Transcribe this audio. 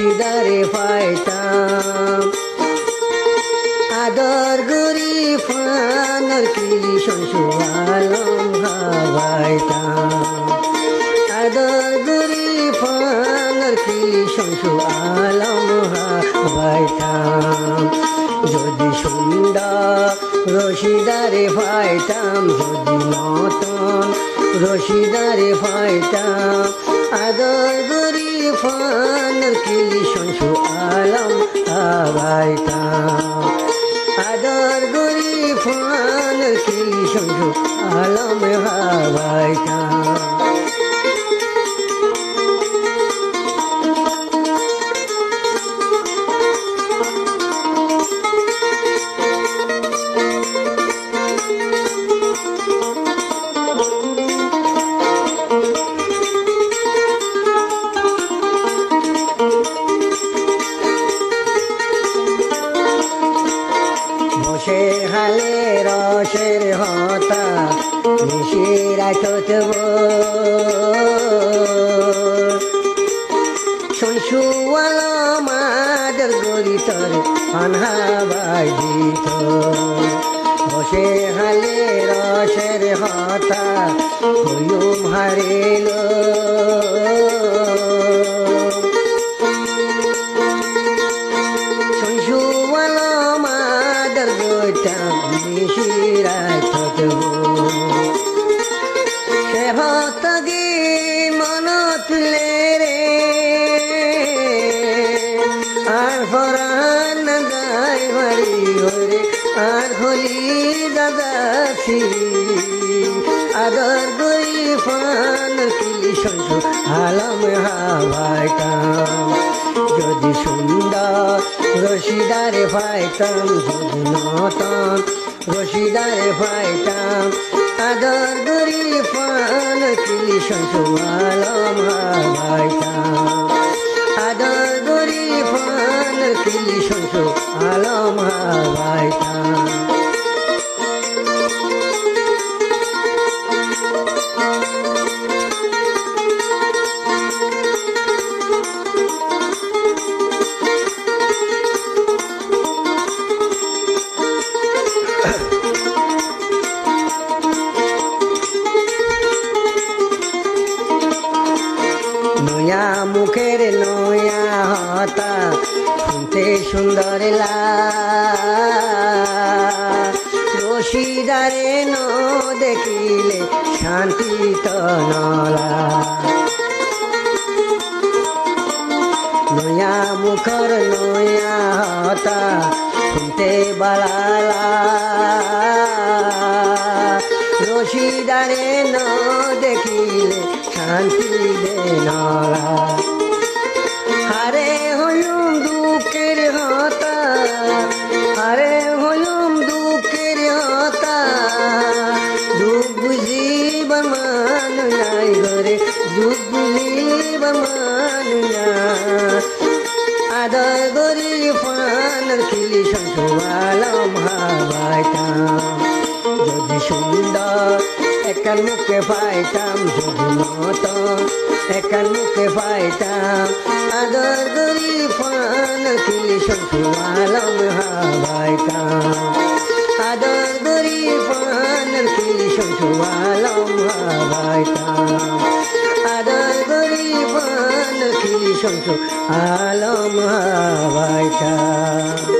রশিদারে পাইতাম আদর গরি ফানর কিলি শংসু আলম হাবাইতাম আদর গরি ফানর কিলি শংসু আলম হাবাইতাম যদি সুন্দর রশিদারে পাইতাম যদি নতুন রশিদারে পাইতাম আদর গরি ফানর কিলি শংসু আলম হাবাইতাম আদর গরি ফানর কিলি শংসু আলম হাবাইতাম বসে হালে রসের হতা মিশিরা চতব শংসুয়াল মাদের গরিতর আনহাবাই দিত বসে হালে রসের হতা হইম হারিল শংসুয়াল মাদের গইতাম মিশিরায় থাকব সে হতগি মন তুলে রে আর ফরান গাই বাড়ি হরে আর হলি দাদাছি আদর গই ফান কিলি শংসু আলম হাবাইতাম যদি সুন্দর রশিদারে পাইতাম যদি নতুন রশিদারে পাইতাম আদর গরি ফান কিলি শংসু আলম হাবাইতাম আদর গরি ফান কিলি শংসু আলম হাবাইতাম নয়া মুখের নয়া হতা শুনতে সুন্দর রশিদারে ন দেখিলে শান্তি তো নলা নয়া মুখর নয়া হতা শুনতে বালালা রশিদারে ন দেখিলে শান্তি দে নলা হারে হলুম দুঃখের হতা হারে হলুম দুঃখের হতা দুঃখ বুঝিবার মান নাই ঘরে দুঃখ বুঝিবার মান না আদর গরি ফানর কিলি শংসু আলম হাবাইতাম যদি সুন্দর একার মুখে পাইতাম যদি নতুন একার মুখে পাইতাম আদর গরি ফানর কিলি শংসু আলম হাবাইতাম আদর গরি ফানর কিলি শংসু আলম হাবাইতাম আদর গরি ফানর কিলি শংসু আলম হাবাইতাম